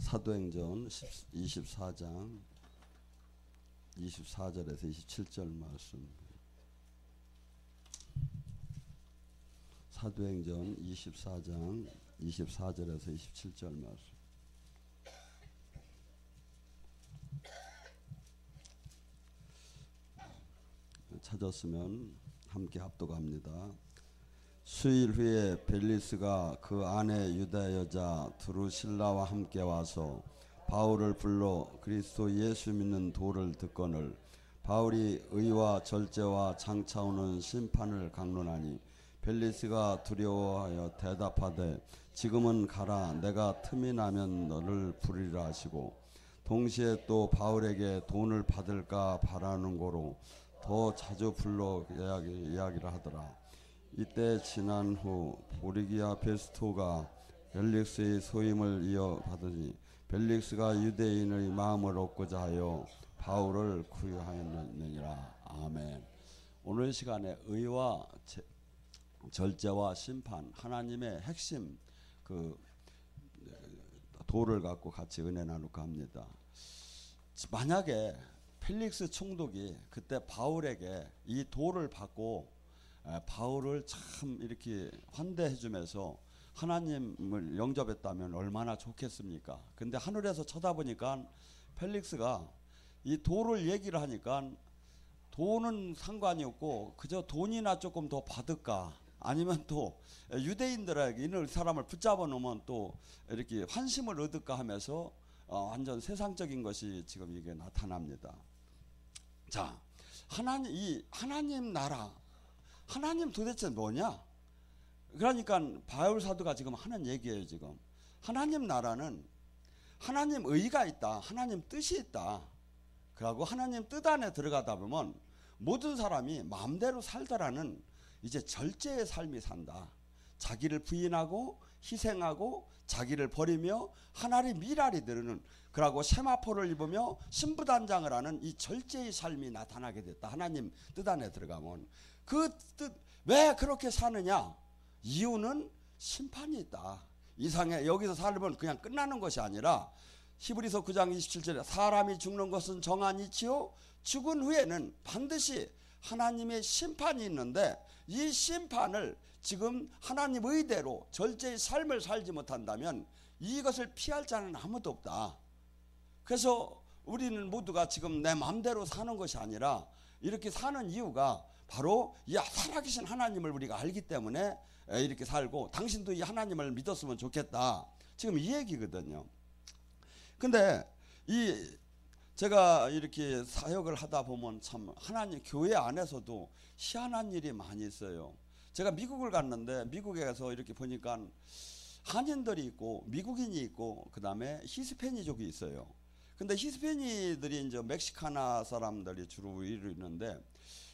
사도행전 24장 24절에서 27절 말씀. 사도행전 24장 24절에서 27절 말씀. 찾았으면 함께 합독합니다. 수일 후에 벨리스가 그 아내 유다 여자 드루실라와 함께 와서 바울을 불러 그리스도 예수 믿는 도를 듣거늘 바울이 의와 절제와 장차 오는 심판을 강론하니 벨리스가 두려워하여 대답하되 지금은 가라, 내가 틈이 나면 너를 부르리라 하시고 동시에 또 바울에게 돈을 받을까 바라는 거로 더 자주 불러 이야기를 하더라. 이때 지난 후 보리기아 베스토가 벨릭스의 소임을 이어받으니 벨릭스가 유대인의 마음을 얻고자 하여 바울을 구유하였느니라. 아멘. 오늘 시간에 의와 절제와 심판, 하나님의 핵심 그 도를 갖고 같이 은혜 나누고 합니다. 만약에 펠릭스 총독이 그때 바울에게 이 도를 받고 바울을 참 이렇게 환대해 주면서 하나님을 영접했다면 얼마나 좋겠습니까? 근데 하늘에서 쳐다보니까 펠릭스가 이 도를 얘기를 하니까 돈은 상관이 없고 그저 돈이나 조금 더 받을까, 아니면 또 유대인들에게 이 사람을 붙잡아 놓으면 또 이렇게 환심을 얻을까 하면서 완전 세상적인 것이 지금 이게 나타납니다. 자, 하나님 나라, 하나님 도대체 뭐냐? 그러니까 바울 사도가 지금 하는 얘기예요. 지금 하나님 나라는 하나님 의가 있다, 하나님 뜻이 있다. 그러고 하나님 뜻 안에 들어가다 보면 모든 사람이 마음대로 살더라는 이제 절제의 삶이 산다. 자기를 부인하고 희생하고 자기를 버리며 하나님의 미랄이 되는, 그러고 세마포를 입으며 신부단장을 하는 이 절제의 삶이 나타나게 됐다. 하나님 뜻 안에 들어가면 그 뜻, 왜 그렇게 사느냐? 이유는 심판이 있다. 이상해. 여기서 살면 그냥 끝나는 것이 아니라 히브리서 9장 27절에 사람이 죽는 것은 정한 이치요 죽은 후에는 반드시 하나님의 심판이 있는데 이 심판을 지금 하나님 의대로 절제의 삶을 살지 못한다면 이것을 피할 자는 아무도 없다. 그래서 우리는 모두가 지금 내 마음대로 사는 것이 아니라 이렇게 사는 이유가 바로 이 살아계신 하나님을 우리가 알기 때문에 이렇게 살고, 당신도 이 하나님을 믿었으면 좋겠다. 지금 이 얘기거든요. 근데 제가 이렇게 사역을 하다 보면 참 하나님 교회 안에서도 희한한 일이 많이 있어요. 제가 미국을 갔는데 미국에서 이렇게 보니까 한인들이 있고 미국인이 있고 그 다음에 히스패니족이 있어요. 근데 히스패니들이 이제 멕시카나 사람들이 주로 이루는데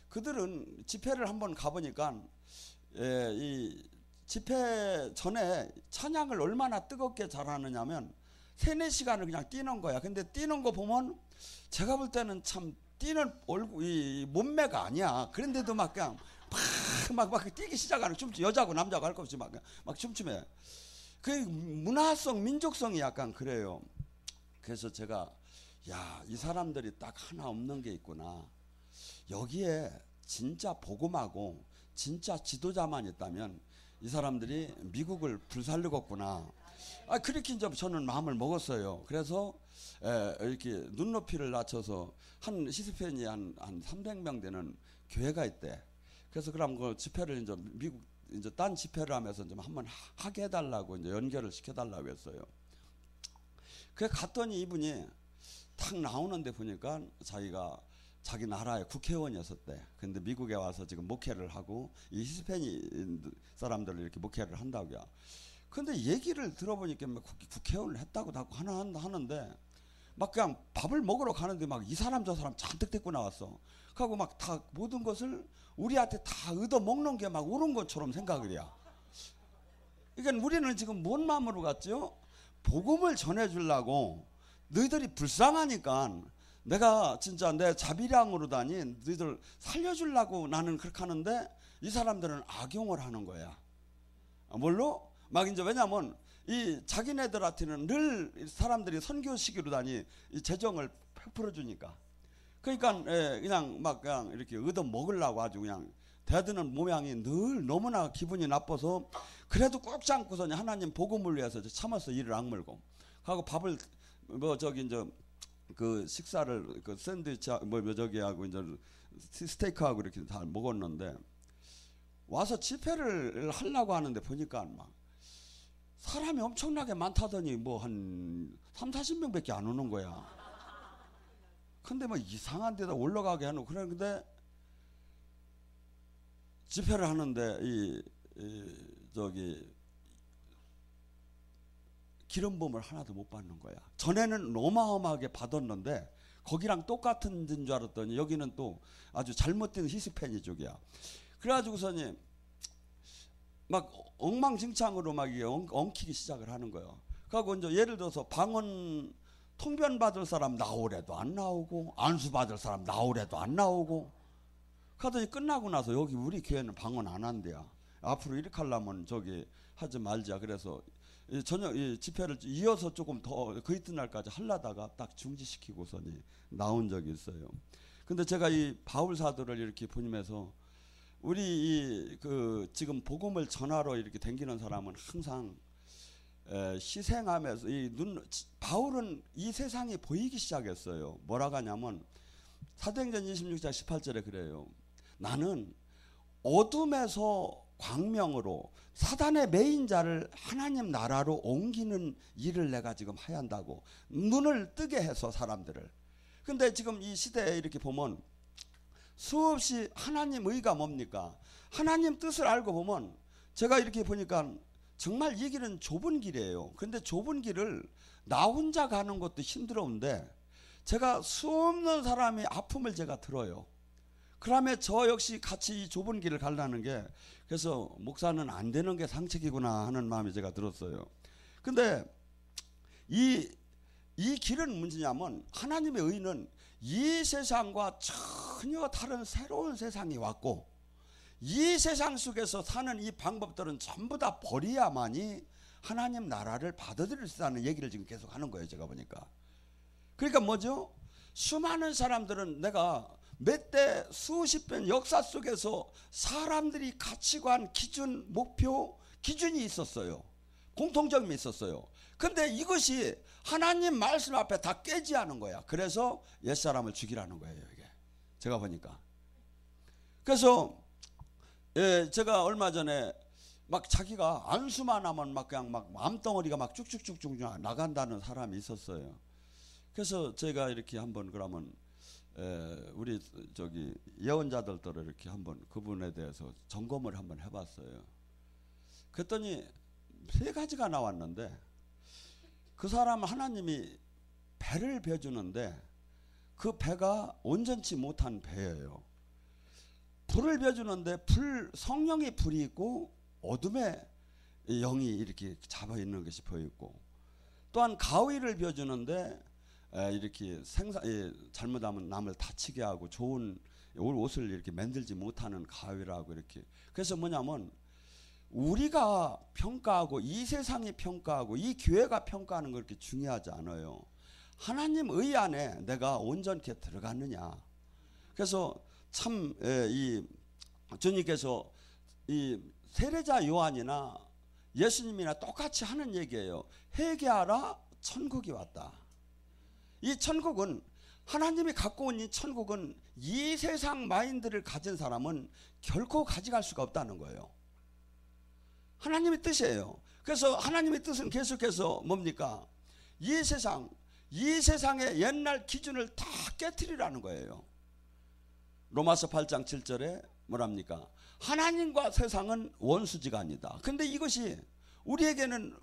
그들은 집회를 한번 가보니까 이 집회 전에 찬양을 얼마나 뜨겁게 잘하느냐면 3-4시간을 그냥 뛰는 거야. 근데 뛰는 거 보면 제가 볼 때는 참 뛰는 이 몸매가 아니야. 그런데도 막 그냥 막 뛰기 시작하는, 여자고 남자고 할 것 없이 막 춤추며. 그 문화성, 민족성이 약간 그래요. 그래서 제가 이 사람들이 딱 하나 없는 게 있구나. 여기에 진짜 복음하고 진짜 지도자만 있다면 이 사람들이 미국을 불살르겠구나. 그렇게 이제 저는 마음을 먹었어요. 그래서 이렇게 눈높이를 낮춰서 한 히스패니 한 300명 되는 교회가 있대. 그래서 그럼 그 집회를 이제 미국 이제 딴 집회를 하면서 좀 한번 하게 해달라고 이제 연결을 시켜달라고 했어요. 그래 갔더니 이분이 탁 나오는데 보니까 자기가 자기 나라의 국회의원이었었대. 근데 미국에 와서 지금 목회를 하고 이 히스패니 사람들을 이렇게 목회를 한다고요. 근데 얘기를 들어보니까 국회의원을 했다고 하는데 막 그냥 밥을 먹으러 가는데 막 이 사람 저 사람 잔뜩 데리고 나왔어. 그리고 막 다 모든 것을 우리한테 다 얻어 먹는 게 막 옳은 것처럼 생각을 해요. 그러니까 우리는 지금 뭔 마음으로 갔죠? 복음을 전해주려고 너희들이 불쌍하니까 내가 진짜 내 자비량으로 다니 너희들 살려주려고 나는 그렇게 하는데 이 사람들은 악용을 하는 거야. 뭘로? 막 이제 왜냐면 이 자기네들한테는 늘 사람들이 선교 시기로 다니 이 재정을 베풀어 주니까. 그러니까 그냥 막 그냥 이렇게 얻어 먹으려고 아주 그냥 대드는 모양이 늘 너무나 기분이 나빠서 그래도 꾹 참고서 하나님 복음을 위해서 참아서 이를 악물고 하고 밥을 뭐 저기 이제 그 식사를 그 샌드위치 뭐 저기 하고 이제 스테이크하고 이렇게 다 먹었는데 와서 집회를 하려고 하는데 보니까 막 사람이 엄청나게 많다더니 뭐 한 30-40명밖에 안 오는 거야. 근데 뭐 이상한 데다 올라가게 하는 그런데 집회를 하는데 이 저기 기름 부음을 하나도 못 받는 거야. 전에는 어마어마하게 받았는데 거기랑 똑같은 데인 줄 알았더니 여기는 또 아주 잘못된 히스패니 쪽이야. 그래가지고서니 막 엉망진창으로 막 엉키기 시작을 하는 거예요. 그리고 이제 예를 들어서 방언 통변 받을 사람 나오래도 안 나오고 안수 받을 사람 나오래도 안 나오고 하더니 끝나고 나서 여기 우리 교회는 방언 안 한대야. 앞으로 이렇게 하려면 저기 하지 말자. 그래서 저녁 집회를 이어서 조금 더 그 이튿날까지 하려다가 딱 중지시키고서니 나온 적이 있어요. 근데 제가 이 바울 사도를 이렇게 보면서 우리 그 지금 복음을 전하러 이렇게 댕기는 사람은 항상 희생하면서 바울은 이 세상이 보이기 시작했어요. 뭐라고 하냐면 사도행전 26장 18절에 그래요. 나는 어둠에서 광명으로 사단의 매인 자를 하나님 나라로 옮기는 일을 내가 지금 해야 한다고 눈을 뜨게 해서 사람들을. 근데 지금 이 시대에 이렇게 보면 수없이 하나님 의가 뭡니까? 하나님 뜻을 알고 보면 제가 이렇게 보니까 정말 이 길은 좁은 길이에요. 근데 좁은 길을 나 혼자 가는 것도 힘들었는데 제가 수없는 사람이 아픔을 제가 들어요. 그러면 저 역시 같이 이 좁은 길을 가려는 게 그래서 목사는 안 되는 게 상책이구나 하는 마음이 제가 들었어요. 근데 이 길은 문제냐면 하나님의 의는 이 세상과 전혀 다른 새로운 세상이 왔고 이 세상 속에서 사는 이 방법들은 전부 다 버려야만이 하나님 나라를 받아들일 수 있다는 얘기를 지금 계속 하는 거예요. 제가 보니까. 그러니까 뭐죠? 수많은 사람들은 내가 몇 대 수십 번 역사 속에서 사람들이 가치관, 기준, 목표, 기준이 있었어요. 공통점이 있었어요. 근데 이것이 하나님 말씀 앞에 다 깨지 않은 거야. 그래서 옛사람을 죽이라는 거예요. 이게 제가 보니까. 그래서 제가 얼마 전에 막 자기가 안수만 하면 막 그냥 막 암덩어리가 막 쭉쭉쭉쭉 나간다는 사람이 있었어요. 그래서 제가 이렇게 한번 그러면 우리 저기 예언자들도 이렇게 한번 그분에 대해서 점검을 한번 해봤어요. 그랬더니 세 가지가 나왔는데 그 사람은 하나님이 배를 베주는데 그 배가 온전치 못한 배예요. 불을 베주는데 성령의 불이 있고 어둠에 영이 이렇게 잡아 있는 것이 보이고 또한 가위를 베주는데 이렇게 잘못하면 남을 다치게 하고 좋은 옷을 이렇게 만들지 못하는 가위라고 이렇게. 그래서 뭐냐면 우리가 평가하고 이 세상이 평가하고 이 교회가 평가하는 거 그렇게 중요하지 않아요. 하나님 의 안에 내가 온전케 들어갔느냐. 그래서 참 이 주님께서 이 세례자 요한이나 예수님이나 똑같이 하는 얘기예요. 회개하라, 천국이 왔다. 이 천국은 하나님이 갖고 온 이 천국은 이 세상 마인드를 가진 사람은 결코 가져갈 수가 없다는 거예요. 하나님의 뜻이에요. 그래서 하나님의 뜻은 계속해서 뭡니까? 이 세상의 옛날 기준을 다 깨트리라는 거예요. 로마서 8장 7절에 뭐랍니까? 하나님과 세상은 원수지간이다. 근데 이것이 우리에게는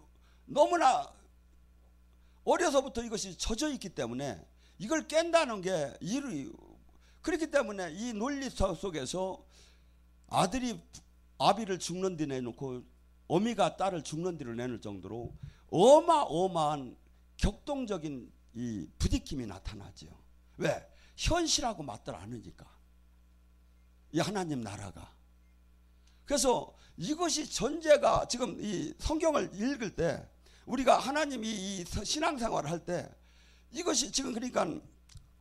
너무나 어려서부터 이것이 젖어 있기 때문에 이걸 깬다는 게 그렇기 때문에 이 논리 속에서 아들이 아비를 죽는 데 내놓고 어미가 딸을 죽는 데를 내놓을 정도로 어마어마한 격동적인 이 부딪힘이 나타나죠. 왜? 현실하고 맞들 않으니까. 이 하나님 나라가. 그래서 이것이 전제가 지금 이 성경을 읽을 때 우리가 하나님이 이 신앙생활을 할 때 이것이 지금 그러니까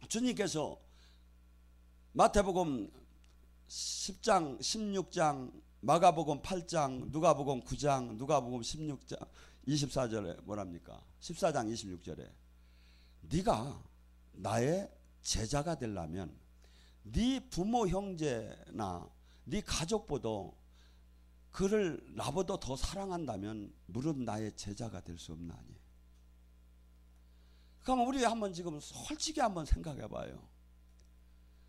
주님께서 마태복음 10장 16장 마가복음 8장 누가복음 9장 누가복음 16장 24절에 뭐랍니까? 14장 26절에 네가 나의 제자가 되려면 네 부모 형제나 네 가족보다 그를 나보다 더 사랑한다면 무릇 나의 제자가 될 수 없나니. 그럼 우리 한번 지금 솔직히 한번 생각해 봐요.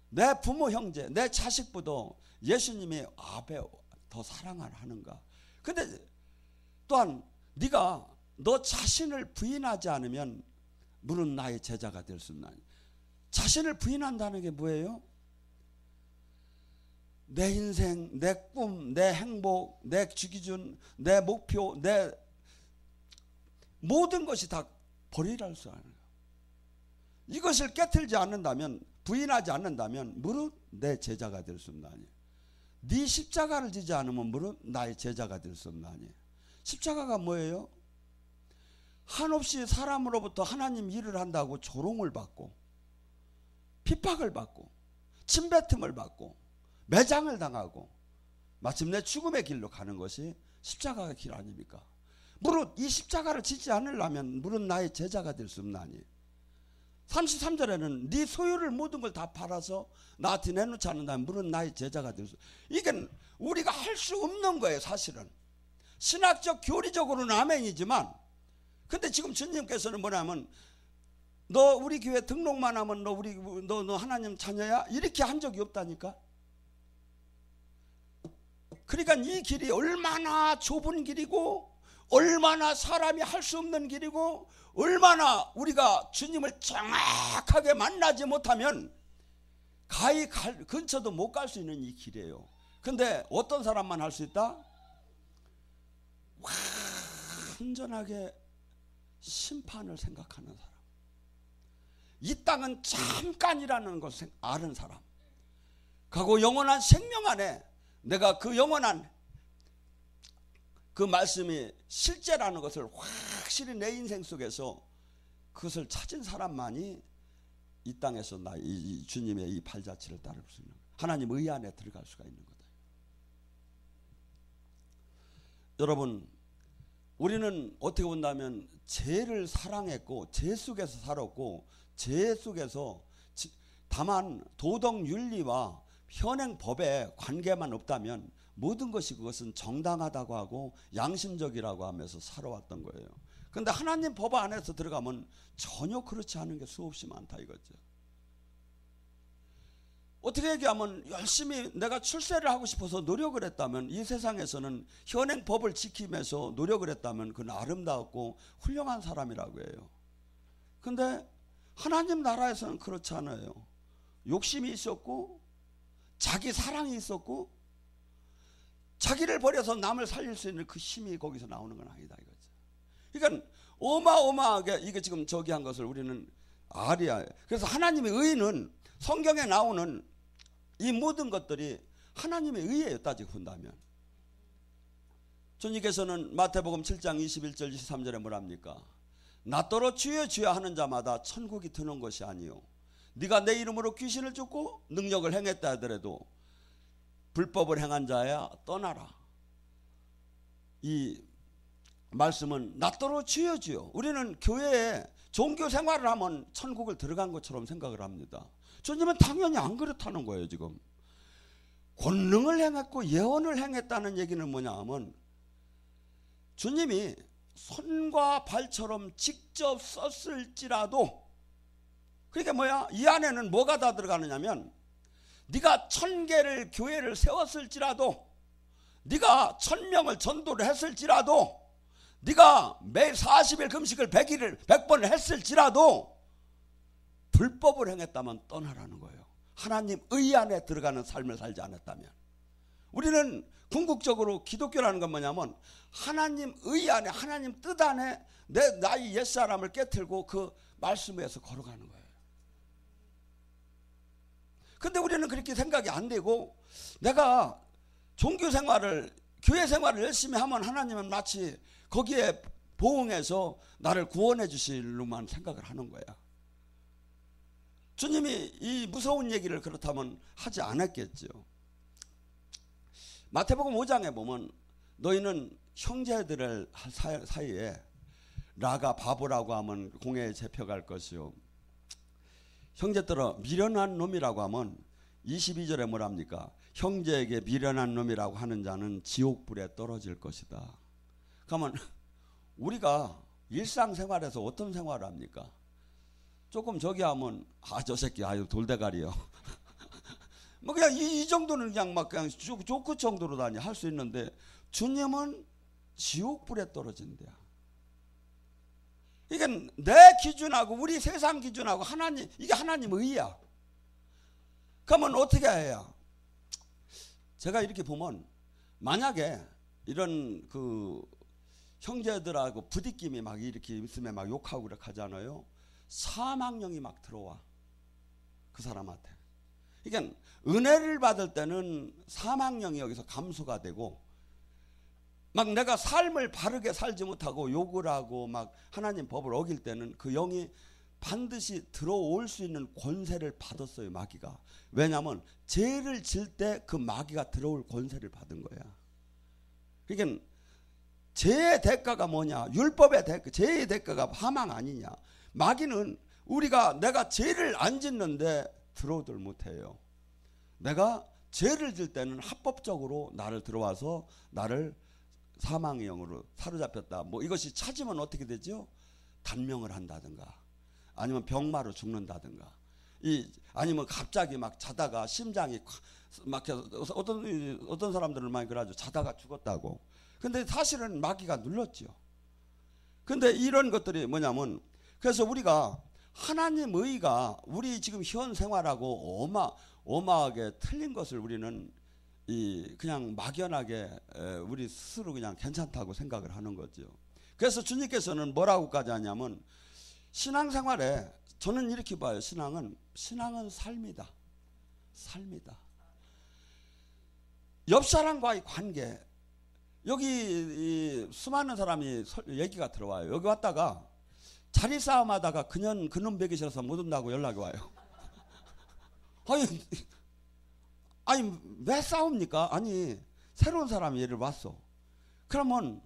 내 부모 형제 내 자식보다 예수님이 아베 더 사랑하는가. 근데 또한 네가 너 자신을 부인하지 않으면 무릇 나의 제자가 될 수 없나니. 자신을 부인한다는 게 뭐예요? 내 인생, 내 꿈, 내 행복, 내 기준, 내 목표, 내 모든 것이 다 버리라 할 수 있는 거예요. 이것을 깨틀지 않는다면, 부인하지 않는다면 무릇 내 제자가 될 수 없나니. 네 십자가를 지지 않으면 무릇 나의 제자가 될 수 없나니. 십자가가 뭐예요? 한없이 사람으로부터 하나님 일을 한다고 조롱을 받고 핍박을 받고 침뱉음을 받고 매장을 당하고 마침내 죽음의 길로 가는 것이 십자가의 길 아닙니까? 무릇 이 십자가를 지지 않으려면 무릇 나의 제자가 될 수 없나니. 33절에는 네 소유를 모든 걸 다 팔아서 나한테 내놓지 않는다면 무릇 나의 제자가 될 수. 이게 우리가 할 수 없는 거예요. 사실은 신학적 교리적으로는 아멘이지만, 근데 지금 주님께서는 뭐냐면 너 우리 교회 등록만 하면 너 하나님 자녀야? 이렇게 한 적이 없다니까. 그러니까 이 길이 얼마나 좁은 길이고 얼마나 사람이 할 수 없는 길이고 얼마나 우리가 주님을 정확하게 만나지 못하면 가히 근처도 못 갈 수 있는 이 길이에요. 근데 어떤 사람만 할 수 있다? 완전하게 심판을 생각하는 사람, 이 땅은 잠깐이라는 것을 아는 사람, 그리고 영원한 생명 안에 내가 그 영원한 그 말씀이 실제라는 것을 확실히 내 인생 속에서 그것을 찾은 사람만이 이 땅에서 이 주님의 이 발자취를 따를 수 있는 거예요. 하나님 의 안에 들어갈 수가 있는 거다. 여러분, 우리는 어떻게 본다면 죄를 사랑했고 죄 속에서 살았고 죄 속에서 다만 도덕 윤리와 현행 법에 관계만 없다면 모든 것이 그것은 정당하다고 하고 양심적이라고 하면서 살아왔던 거예요. 그런데 하나님 법 안에서 들어가면 전혀 그렇지 않은 게 수없이 많다 이거죠. 어떻게 얘기하면 열심히 내가 출세를 하고 싶어서 노력을 했다면, 이 세상에서는 현행 법을 지키면서 노력을 했다면 그건 아름다웠고 훌륭한 사람이라고 해요. 그런데 하나님 나라에서는 그렇지 않아요. 욕심이 있었고 자기 사랑이 있었고 자기를 버려서 남을 살릴 수 있는 그 힘이 거기서 나오는 건 아니다 이거죠. 그러니까 어마어마하게 이게 지금 저기 한 것을 우리는 알아야. 그래서 하나님의 의는 성경에 나오는 이 모든 것들이 하나님의 의예요. 따지고 본다면. 주님께서는 마태복음 7장 21절 23절에 뭐랍니까? 나더러 주여 주여 하는 자마다 천국이 드는 것이 아니요 네가 내 이름으로 귀신을 쫓고 능력을 행했다 하더라도 불법을 행한 자야 떠나라. 이 말씀은 나더러 주여 주여. 우리는 교회에 종교 생활을 하면 천국을 들어간 것처럼 생각을 합니다. 주님은 당연히 안 그렇다는 거예요. 지금 권능을 행했고 예언을 행했다는 얘기는 뭐냐 하면 주님이 손과 발처럼 직접 썼을지라도, 그러니까 뭐야? 이 안에는 뭐가 다 들어가느냐면 네가 1000개를 교회를 세웠을지라도, 네가 1000명을 전도를 했을지라도, 네가 매일 40일 금식을 100번을 했을지라도 불법을 행했다면 떠나라는 거예요. 하나님 의 안에 들어가는 삶을 살지 않았다면. 우리는 궁극적으로 기독교라는 건 뭐냐면 하나님 의 안에, 하나님 뜻 안에 나의 옛사람을 깨트리고 그 말씀 위에서 걸어가는 거예요. 근데 우리는 그렇게 생각이 안 되고, 내가 종교 생활을, 교회 생활을 열심히 하면 하나님은 마치 거기에 보응해서 나를 구원해 주실로만 생각을 하는 거야. 주님이 이 무서운 얘기를 그렇다면 하지 않았겠죠. 마태복음 5장에 보면 너희는 형제들을 사이에 라가 바보라고 하면 공회에 잡혀갈 것이요, 형제들아 미련한 놈이라고 하면 22절에 뭐랍니까? 형제에게 미련한 놈이라고 하는 자는 지옥불에 떨어질 것이다. 그러면 우리가 일상생활에서 어떤 생활을 합니까? 조금 저기 하면 저 새끼 아유 돌대가리요. 뭐 그냥 이 정도는 그냥 막 그냥 조크 정도로 다니 할 수 있는데, 주님은 지옥불에 떨어진대요. 이게 내 기준하고 우리 세상 기준하고 하나님, 이게 하나님 의야. 그러면 어떻게 해야? 제가 이렇게 보면 만약에 이런 그 형제들하고 부딪힘이 막 이렇게 있으면 막 욕하고 그렇게 하잖아요. 사망령이 막 들어와 그 사람한테. 그러니까 은혜를 받을 때는 사망령이 여기서 감소가 되고, 막 내가 삶을 바르게 살지 못하고 욕을 하고 막 하나님 법을 어길 때는 그 영이 반드시 들어올 수 있는 권세를 받았어요, 마귀가. 왜냐하면 죄를 질 때 그 마귀가 들어올 권세를 받은 거야. 그러니까 죄의 대가가 뭐냐? 율법의 대가, 죄의 대가가 사망 아니냐? 마귀는 내가 죄를 안 짓는데 들어오들 못해요. 내가 죄를 질 때는 합법적으로 나를 들어와서 나를 사망의 영으로 사로잡혔다. 뭐 이것이 찾으면 어떻게 되죠? 단명을 한다든가, 아니면 병마로 죽는다든가, 아니면 갑자기 막 자다가 심장이 막 어떤 사람들은 많이 그러죠. 자다가 죽었다고. 근데 사실은 마귀가 눌렀죠. 근데 이런 것들이 뭐냐면, 그래서 우리가 하나님 의가 우리 지금 현 생활하고 어마하게 틀린 것을 우리는 그냥 막연하게 우리 스스로 그냥 괜찮다고 생각을 하는 거죠. 그래서 주님께서는 뭐라고까지 하냐면, 신앙생활에 저는 이렇게 봐요. 신앙은 삶이다. 삶이다. 옆 사람과의 관계. 여기 수많은 사람이 얘기가 들어와요. 여기 왔다가 자리 싸움하다가 그놈 배기 싫어서 못 온다고 연락이 와요. 아니 왜 싸웁니까? 아니 새로운 사람이 얘를 왔어. 그러면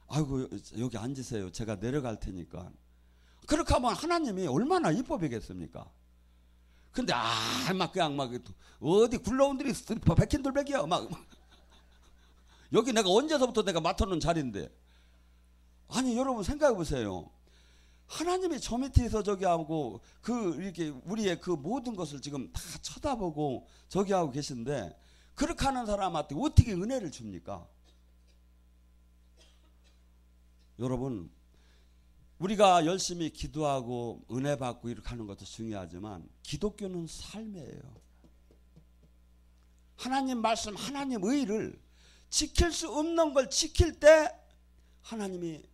아이고 여기 앉으세요. 제가 내려갈 테니까. 그렇게 하면 하나님이 얼마나 이뻐 보겠습니까? 근데 막 그냥 막 어디 굴러온들이 백힌돌백이야. 막 여기 내가 언제서부터 내가 맡아놓은 자리인데. 아니 여러분 생각해 보세요. 하나님이 저 밑에서 저기 하고 이렇게 우리의 그 모든 것을 지금 다 쳐다보고 저기 하고 계신데, 그렇게 하는 사람한테 어떻게 은혜를 줍니까? 여러분, 우리가 열심히 기도하고 은혜 받고 이렇게 하는 것도 중요하지만 기독교는 삶이에요. 하나님 말씀, 하나님 의를 지킬 수 없는 걸 지킬 때 하나님이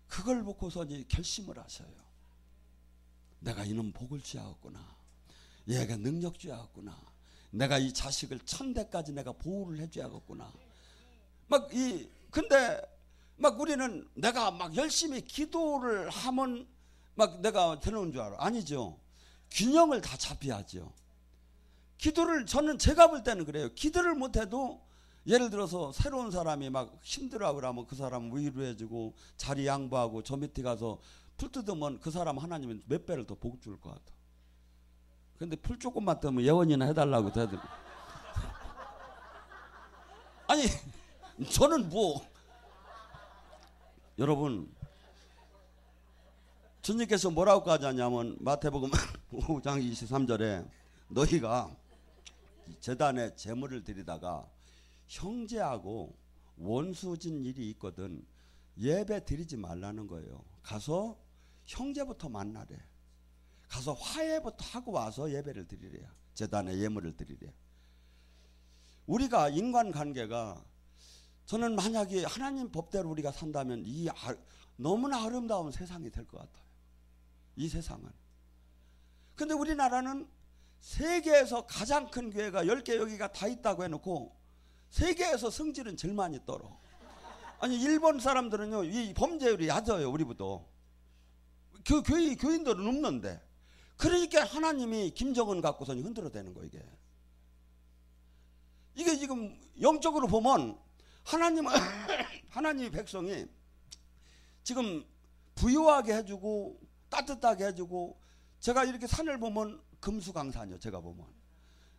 그걸 보고서 결심을 하셔요. 내가 이놈 복을 주야겠구나. 얘가 능력 주야겠구나. 내가 이 자식을 천대까지 내가 보호를 해줘야겠구나. 근데 막 우리는 내가 막 열심히 기도를 하면 막 내가 되는 줄 알아. 아니죠. 균형을 다 잡혀야죠. 기도를 저는 제가 볼 때는 그래요. 기도를 못해도 예를 들어서 새로운 사람이 막 힘들어 그러면 그 사람 위로해주고 자리 양보하고 저 밑에 가서 풀 뜯으면 그 사람 하나님은 몇 배를 더 복 줄 것 같아. 근데 풀 조금만 뜨면 예원이나 해달라고 해도 아니 저는 여러분 주님께서 뭐라고까지 하냐면 마태복음 5장 23절에 너희가 제단에 제물을 드리다가 형제하고 원수진 일이 있거든 예배 드리지 말라는 거예요. 가서 형제부터 만나래. 가서 화해부터 하고 와서 예배를 드리래요. 제단에 예물을 드리래요. 우리가 인간관계가 저는 만약에 하나님 법대로 우리가 산다면 너무나 아름다운 세상이 될 것 같아요. 이 세상은. 근데 우리나라는 세계에서 가장 큰 교회가 10개 여기가 다 있다고 해놓고 세계에서 성질은 제일 많이 떨어. 아니 일본 사람들은요 이 범죄율이 낮아요. 우리보다. 교인들은 없는데. 그러니까 하나님이 김정은 갖고서는 흔들어대는 거 이게. 이게 지금 영적으로 보면 하나님은 하나님의 백성이 지금 부유하게 해주고 따뜻하게 해주고, 제가 이렇게 산을 보면 금수강산이요. 제가 보면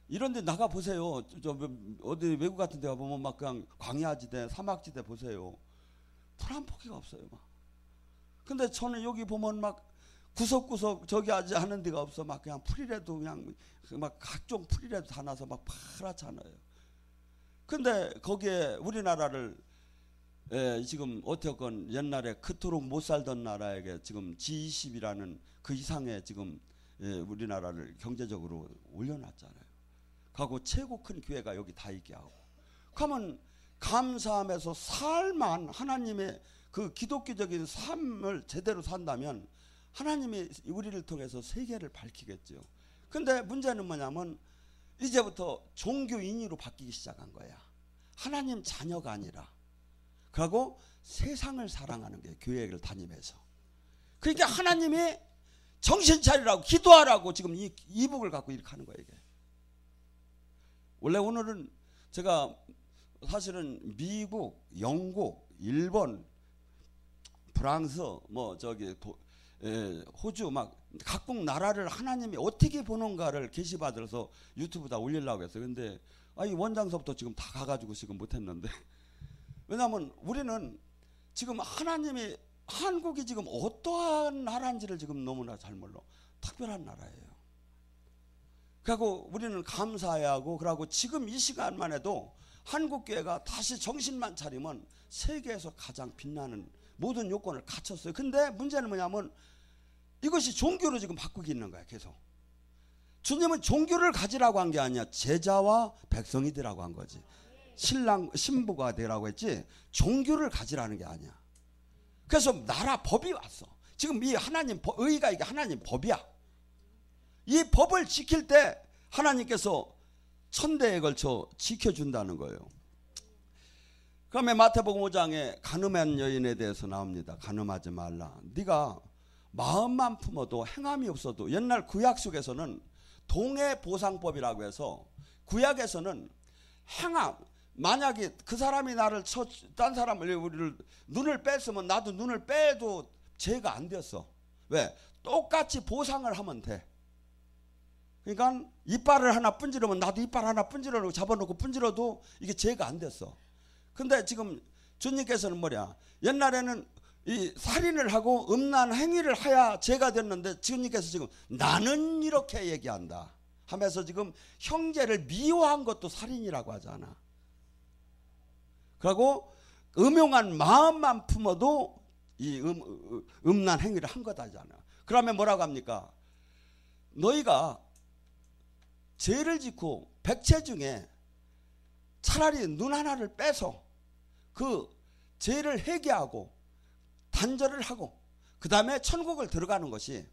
이런데 나가 보세요. 저 어디 외국 같은 데 가보면 막 그냥 광야지대 사막지대 보세요. 풀 한 포기가 없어요 막. 근데 저는 여기 보면 막 구석구석 저기 하지 않은 데가 없어. 막 그냥 풀이라도 그냥 막 각종 풀이라도 다 나서 막 파랗잖아요. 근데 거기에 우리나라를 지금 어떻건 옛날에 그토록 못 살던 나라에게 지금 G20이라는 그 이상의 지금 우리나라를 경제적으로 올려놨잖아요. 하고 최고 큰 교회가 여기 다 있게 하고. 그러면 감사하면서 살만 하나님의 그 기독교적인 삶을 제대로 산다면 하나님이 우리를 통해서 세계를 밝히겠죠. 근데 문제는 뭐냐면 이제부터 종교인으로 바뀌기 시작한 거야. 하나님 자녀가 아니라. 그리고 세상을 사랑하는 게 교회를 다니면서. 그러니까 하나님이 정신 차리라고 기도하라고 지금 이 이북을 갖고 이렇게 하는 거예요 이게. 원래 오늘은 제가 사실은 미국, 영국, 일본, 프랑스, 뭐 저기 호주 막 각국 나라를 하나님이 어떻게 보는가를 게시받아서 유튜브다 올리려고 했어요. 근데 이 원장서부터 지금 다 가가지고 지금 못했는데. 왜냐하면 우리는 지금 하나님이 한국이 지금 어떠한 나라인지를 지금 너무나 잘 몰라. 특별한 나라예요. 그리고 우리는 감사해야 하고, 그리고 지금 이 시간만 해도 한국교회가 다시 정신만 차리면 세계에서 가장 빛나는 모든 요건을 갖췄어요. 근데 문제는 뭐냐면 이것이 종교로 지금 바꾸고 있는 거야 계속. 주님은 종교를 가지라고 한 게 아니야. 제자와 백성이 되라고 한 거지. 신부가 되라고 했지 종교를 가지라는 게 아니야. 그래서 나라 법이 왔어. 지금 이 하나님 의가 이게 하나님 법이야. 이 법을 지킬 때 하나님께서 천대에 걸쳐 지켜준다는 거예요. 그러면 마태복음 5장에 간음한 여인에 대해서 나옵니다. 간음하지 말라. 네가 마음만 품어도 행함이 없어도, 옛날 구약 속에서는 동해보상법이라고 해서 구약에서는 행함, 만약에 그 사람이 나를 딴 사람을 우리를 눈을 뺐으면 나도 눈을 빼도 죄가 안 됐어. 왜? 똑같이 보상을 하면 돼. 그러니까 이빨을 하나 분지르면 나도 이빨 하나 분지르고 잡아놓고 분지러도 이게 죄가 안 됐어. 근데 지금 주님께서는 뭐냐? 옛날에는 이 살인을 하고 음란 행위를 해야 죄가 됐는데 주님께서 지금 나는 이렇게 얘기한다 하면서 지금 형제를 미워한 것도 살인이라고 하잖아. 그리고 음흉한 마음만 품어도 이 음란 행위를 한 거다잖아. 그러면 뭐라고 합니까? 너희가 죄를 짓고 백체 중에 차라리 눈 하나를 빼서 그 죄를 회개하고 단절을 하고 그 다음에 천국을 들어가는 것이,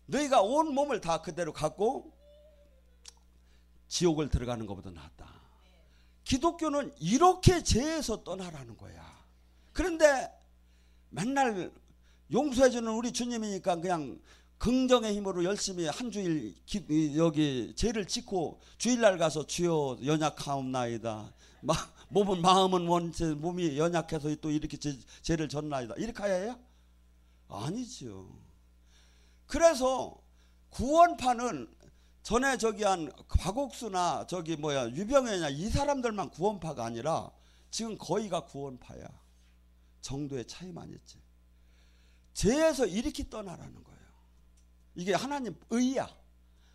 너희가 온 몸을 다 그대로 갖고 지옥을 들어가는 것보다 낫다. 기독교는 이렇게 죄에서 떠나라는 거야. 그런데 맨날 용서해주는 우리 주님이니까 그냥 긍정의 힘으로 열심히 한 주일 여기 죄를 짓고 주일날 가서 주여 연약하옵나이다. 몸은 마음은 원체 몸이 연약해서 또 이렇게 죄를 졌나이다. 이렇게 해야 해요? 아니죠. 그래서 구원파는 전에 저기 한 박옥수나 저기 뭐야 유병현이나 이 사람들만 구원파가 아니라 지금 거의가 구원파야. 정도의 차이만 있지. 죄에서 이렇게 떠나라는 거예요. 이게 하나님 의야.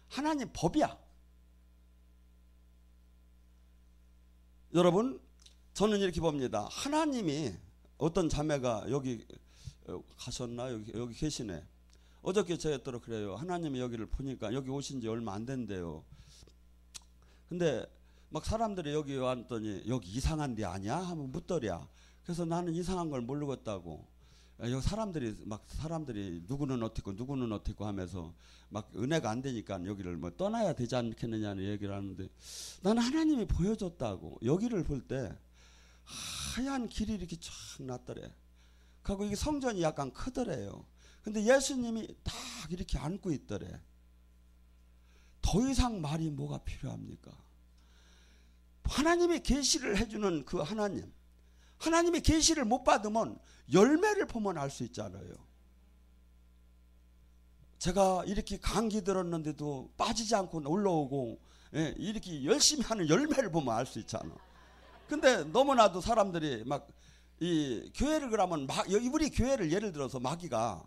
하나님 법이야. 여러분, 저는 이렇게 봅니다. 하나님이, 어떤 자매가 여기 가셨나? 여기 계시네. 어저께 제가 또 그래요. 하나님이 여기를 보니까 여기 오신 지 얼마 안 된대요. 근데 막 사람들이 여기 왔더니 여기 이상한 데 아니야? 하면 묻더랴. 그래서 나는 이상한 걸 모르겠다고. 여기 사람들이 누구는 어떻고 누구는 어떻고 하면서 막 은혜가 안 되니까 여기를 뭐 떠나야 되지 않겠느냐는 얘기를 하는데, 나는 하나님이 보여줬다고. 여기를 볼 때 하얀 길이 이렇게 쫙 났더래. 그리고 이게 성전이 약간 크더래요. 근데 예수님이 딱 이렇게 앉고 있더래. 더 이상 말이 뭐가 필요합니까? 하나님이 계시를 해주는 그 하나님, 하나님이 계시를 못 받으면 열매를 보면 알 수 있잖아요. 제가 이렇게 감기 들었는데도 빠지지 않고 올라오고, 예, 이렇게 열심히 하는 열매를 보면 알 수 있잖아. 근데 너무나도 사람들이 막 이 교회를 그러면 우리 교회를 예를 들어서 마귀가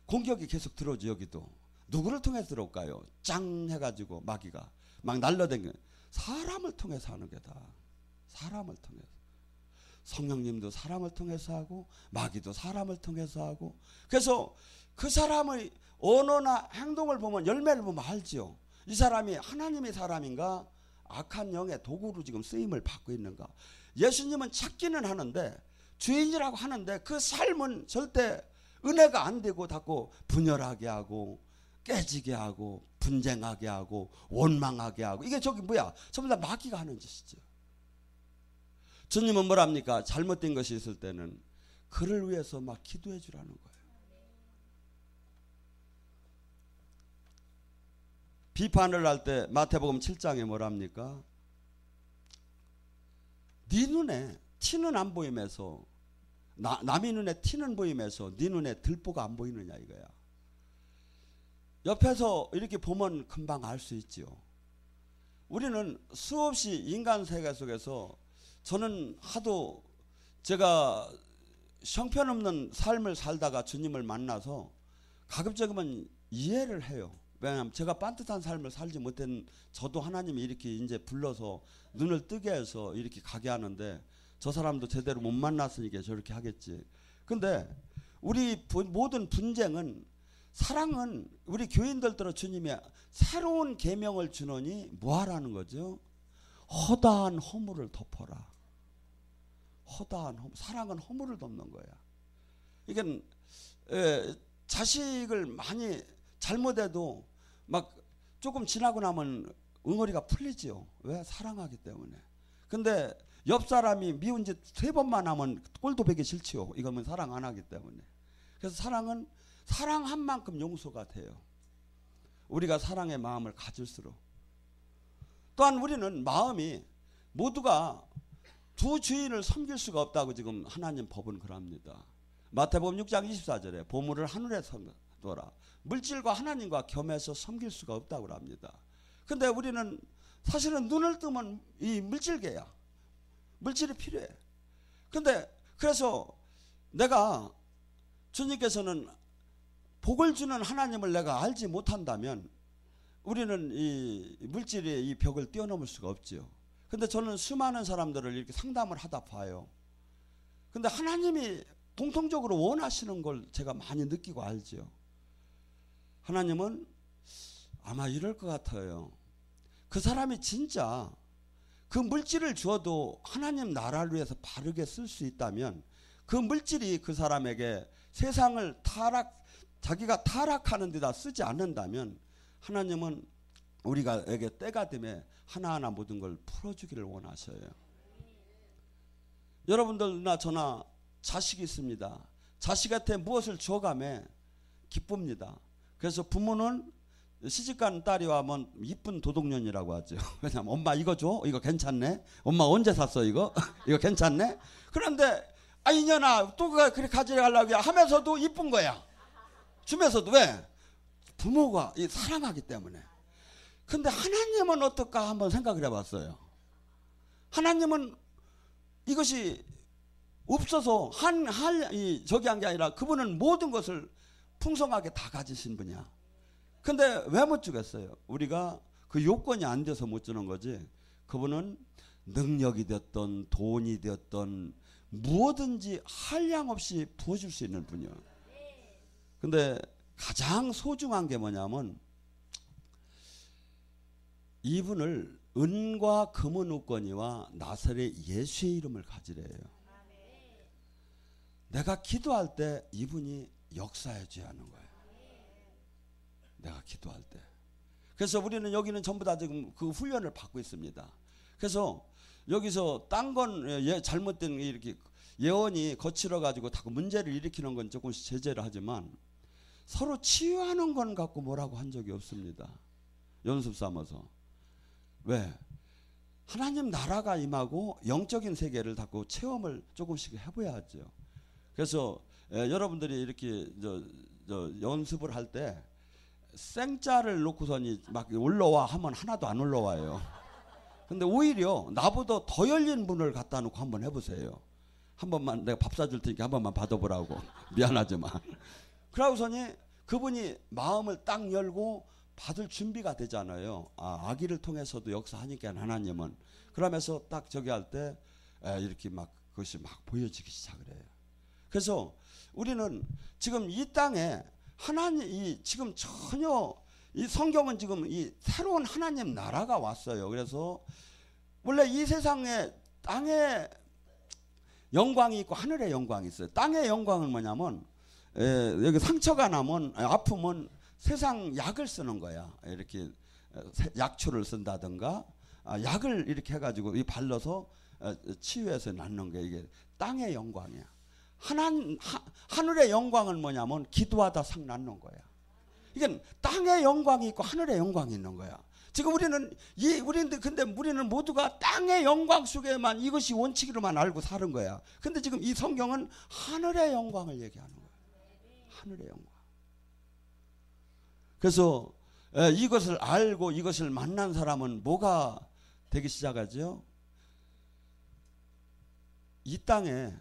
공격이 계속 들어오죠. 여기도 누구를 통해서 들어올까요? 짱 해가지고 마귀가 막 날라다니는, 사람을 통해서 하는 게 다. 사람을 통해서. 성령님도 사람을 통해서 하고 마귀도 사람을 통해서 하고. 그래서 그 사람의 언어나 행동을 보면, 열매를 보면 알죠. 이 사람이 하나님의 사람인가 악한 영의 도구로 지금 쓰임을 받고 있는가. 예수님은 찾기는 하는데, 주인이라고 하는데 그 삶은 절대 은혜가 안 되고 자꾸 분열하게 하고 깨지게 하고 분쟁하게 하고 원망하게 하고, 이게 저기 뭐야, 전부 다 마귀가 하는 짓이죠. 주님은 뭐랍니까? 잘못된 것이 있을 때는 그를 위해서 막 기도해 주라는 거예요. 비판을 할 때 마태복음 7장에 뭐랍니까? 네 눈에 티는 안 보이면서, 남의 눈에 티는 보이면서 네 눈에 들보가 안 보이느냐 이거야. 옆에서 이렇게 보면 금방 알 수 있지요. 우리는 수없이 인간 세계 속에서, 저는 하도 제가 형편없는 삶을 살다가 주님을 만나서 가급적이면 이해를 해요. 왜냐하면 제가 반듯한 삶을 살지 못한 저도 하나님이 이렇게 이제 불러서 눈을 뜨게 해서 이렇게 가게 하는데, 저 사람도 제대로 못 만났으니까 저렇게 하겠지. 근데 우리 모든 분쟁은, 사랑은 우리 교인들들은 주님이 새로운 계명을 주노니 뭐하라는 거죠? 허다한 허물을 덮어라. 허다한 허물. 사랑은 허물을 덮는 거야. 이게 자식을 많이 잘못해도 막 조금 지나고 나면 응어리가 풀리지요. 왜? 사랑하기 때문에. 근데 옆 사람이 미운 짓 3번만 하면 꼴도 보기 싫지요. 이거는 사랑 안 하기 때문에. 그래서 사랑은 사랑한 만큼 용서가 돼요. 우리가 사랑의 마음을 가질수록. 또한 우리는 마음이, 모두가 두 주인을 섬길 수가 없다고 지금 하나님 법은 그럽니다. 마태복음 6장 24절에 보물을 하늘에 둬라. 물질과 하나님과 겸해서 섬길 수가 없다고 합니다. 근데 우리는 사실은 눈을 뜨면 이 물질계야. 물질이 필요해. 근데 그래서 내가, 주님께서는 복을 주는 하나님을 내가 알지 못한다면 우리는 이 물질의 이 벽을 뛰어넘을 수가 없죠. 근데 저는 수많은 사람들을 이렇게 상담을 하다 봐요. 근데 하나님이 공통적으로 원하시는 걸 제가 많이 느끼고 알죠. 하나님은 아마 이럴 것 같아요. 그 사람이 진짜 그 물질을 주어도 하나님 나라를 위해서 바르게 쓸 수 있다면, 그 물질이 그 사람에게 세상을 자기가 타락하는 데다 쓰지 않는다면, 하나님은 우리가에게 때가 되면 하나하나 모든 걸 풀어주기를 원하셔요. 여러분들나 저나 자식이 있습니다. 자식한테 무엇을 줘가며 기쁩니다. 그래서 부모는 시집간 딸이 와면 이쁜 도둑년이라고 하죠. 왜냐면 엄마 이거 줘? 이거 괜찮네? 엄마 언제 샀어 이거? 이거 괜찮네? 그런데 이년아 또 그렇게 가져가려고 하면서도 이쁜 거야. 주면서도. 왜? 부모가 사랑하기 때문에. 근데 하나님은 어떨까 한번 생각을 해봤어요. 하나님은 이것이 없어서 저기 한 게 아니라 그분은 모든 것을 풍성하게 다 가지신 분이야. 근데 왜 못 주겠어요? 우리가 그 요건이 안 돼서 못 주는 거지. 그분은 능력이 됐던 돈이 됐던 무엇든지 한량없이 부어줄 수 있는 분이야. 근데 가장 소중한 게 뭐냐면, 이분을 은과 금은 없거니와 나사렛 예수의 이름을 가지래요. 내가 기도할 때 이분이 역사해 줘야 하는 거예요. 내가 기도할 때. 그래서 우리는 여기는 전부 다 지금 그 훈련을 받고 있습니다. 그래서 여기서 딴 건 잘못된 이렇게 예언이 거칠어 가지고 자꾸 문제를 일으키는 건 조금씩 제재를 하지만 서로 치유하는 건 갖고 뭐라고 한 적이 없습니다. 연습 삼아서. 왜? 하나님 나라가 임하고 영적인 세계를 자꾸 체험을 조금씩 해봐야죠. 그래서 여러분들이 이렇게 연습을 할 때 생자를 놓고서니 막 올라와 하면 하나도 안 올라와요. 근데 오히려 나보다 더 열린 분을 갖다 놓고 한번 해보세요. 한 번만 내가 밥 사줄 테니까 한 번만 받아보라고. 미안하지만. 그러고서니 그분이 마음을 딱 열고 받을 준비가 되잖아요. 아기를 통해서도 역사하니까 하나님은. 그러면서 딱 저기 할 때 이렇게 막 그것이 막 보여지기 시작을 해요. 그래서 우리는 지금 이 땅에 하나님 지금 전혀 이 성경은 지금 이 새로운 하나님 나라가 왔어요. 그래서 원래 이 세상에 땅에 영광이 있고 하늘의 영광이 있어요. 땅의 영광은 뭐냐면 여기 상처가 나면 아프면 세상 약을 쓰는 거야. 이렇게 약초를 쓴다든가 약을 이렇게 해가지고 이 발라서 치유해서 낫는 게 이게 땅의 영광이야. 하늘의 영광은 뭐냐면 기도하다 상 낫는 거야. 이게 땅의 영광이 있고 하늘의 영광이 있는 거야. 지금 근데 우리는 모두가 땅의 영광 속에만 이것이 원칙으로만 알고 사는 거야. 근데 지금 이 성경은 하늘의 영광을 얘기하는 거야. 하늘의 영광. 그래서 이것을 알고 이것을 만난 사람은 뭐가 되기 시작하죠? 이 땅에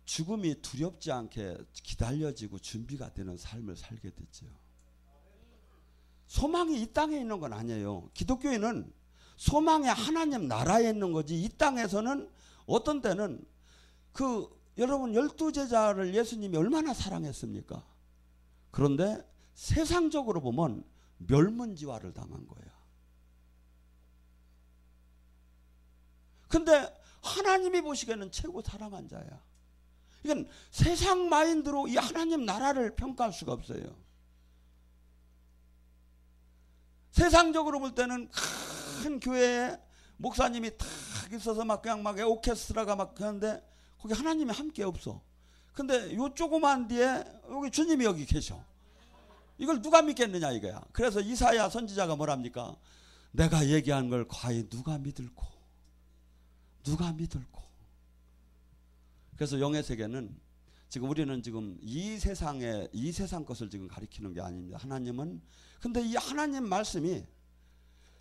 죽음이 두렵지 않게 기다려지고 준비가 되는 삶을 살게 됐죠. 소망이 이 땅에 있는 건 아니에요. 기독교인은 소망이 하나님 나라에 있는 거지. 이 땅에서는 어떤 때는 여러분 12제자를 예수님이 얼마나 사랑했습니까? 그런데 세상적으로 보면 멸문지화를 당한 거예요. 근데 하나님이 보시기에는 최고 사랑한 자야. 이건 세상 마인드로 이 하나님 나라를 평가할 수가 없어요. 세상적으로 볼 때는 큰 교회에 목사님이 탁 있어서 막 그냥 막 오케스트라가 막 하는데 거기 하나님이 함께 없어. 근데 요 조그만 뒤에 여기 주님이 여기 계셔. 이걸 누가 믿겠느냐 이거야. 그래서 이사야 선지자가 뭐랍니까? 내가 얘기한 걸 과연 누가 믿을꼬? 그래서 영의 세계는 지금 우리는 지금 이 세상 것을 지금 가리키는 게 아닙니다. 하나님은 근데 이 하나님 말씀이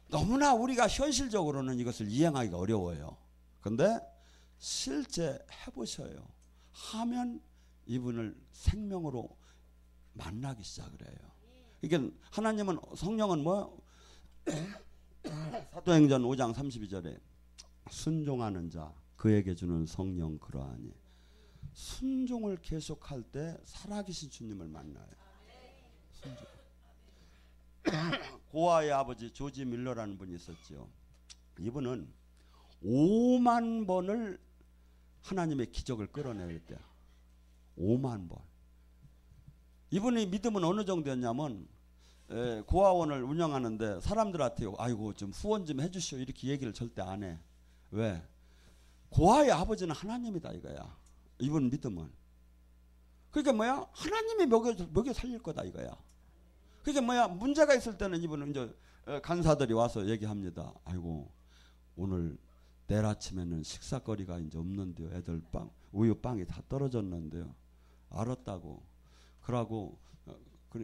너무나 우리가 현실적으로는 이것을 이행하기가 어려워요. 근데 실제 해보셔요. 하면 이분을 생명으로 만나기 시작을 해요. 이게 하나님은 성령은 뭐 사도행전 5장 32절에 순종하는 자 그에게 주는 성령 그러하니 순종을 계속할 때 살아계신 주님을 만나요. 순종. 고아의 아버지 조지 밀러라는 분이 있었죠. 이분은 5만 번을 하나님의 기적을 끌어내렸대요. 5만 번. 이분의 믿음은 어느 정도였냐면 고아원을 운영하는데 사람들한테 아이고 좀 후원 좀 해주시오 이렇게 얘기를 절대 안 해. 왜? 고아의 아버지는 하나님이다 이거야. 이분 믿음은. 그러니까 뭐야? 하나님이 먹여 살릴 거다 이거야. 그러니까 뭐야? 문제가 있을 때는 이분은 이제 간사들이 와서 얘기합니다. 아이고 오늘 내일 아침에는 식사거리가 이제 없는데요. 애들 우유 빵이 다 떨어졌는데요. 알았다고. 그러고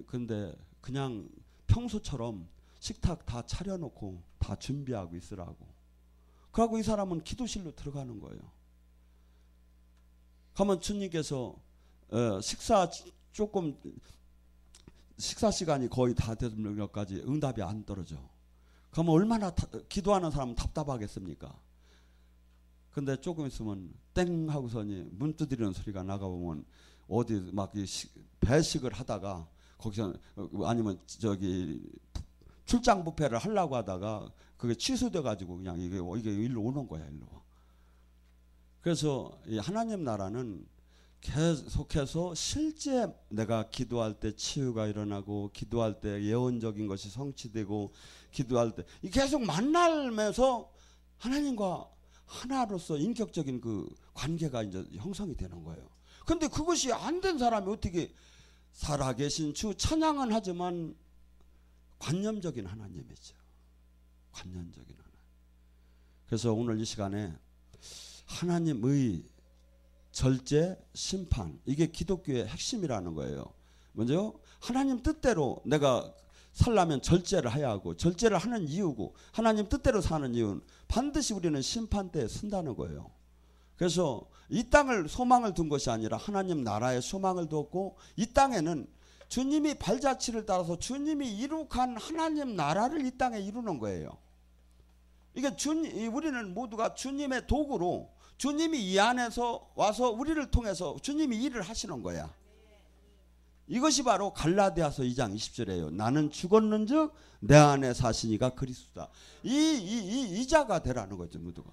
근데 그냥 평소처럼 식탁 다 차려놓고 다 준비하고 있으라고. 그러고 이 사람은 기도실로 들어가는 거예요. 가면 주님께서 식사 시간이 거의 다 되는 것까지 응답이 안 떨어져. 그러면 얼마나 기도하는 사람은 답답하겠습니까? 근데 조금 있으면 땡 하고서니 문 두드리는 소리가 나가보면 어디 막 배식을 하다가 거기서 아니면 저기 출장 뷔페를 하려고 하다가 그게 취소돼 가지고 그냥 이게 일로 오는 거야 일로. 그래서 이 하나님 나라는 계속해서 실제 내가 기도할 때 치유가 일어나고 기도할 때 예언적인 것이 성취되고 기도할 때 계속 만나면서 하나님과 하나로서 인격적인 그 관계가 이제 형성이 되는 거예요. 근데 그것이 안 된 사람이 어떻게 살아계신 주 찬양은 하지만 관념적인 하나님이죠. 관념적인 하나님. 그래서 오늘 이 시간에 하나님의 절제, 심판, 이게 기독교의 핵심이라는 거예요. 먼저 하나님 뜻대로 내가 살려면 절제를 해야 하고, 절제를 하는 이유고, 하나님 뜻대로 사는 이유는 반드시 우리는 심판대에 선다는 거예요. 그래서 이 땅을 소망을 둔 것이 아니라 하나님 나라에 소망을 두었고, 이 땅에는 주님이 발자취를 따라서 주님이 이룩한 하나님 나라를 이 땅에 이루는 거예요. 이게 우리는 모두가 주님의 도구로, 주님이 이 안에서 와서 우리를 통해서 주님이 일을 하시는 거야. 이것이 바로 갈라디아서 2장 20절이에요. 나는 죽었는즉 내 안에 사시니가 그리스도다. 이 자가 되라는 거죠, 모두가.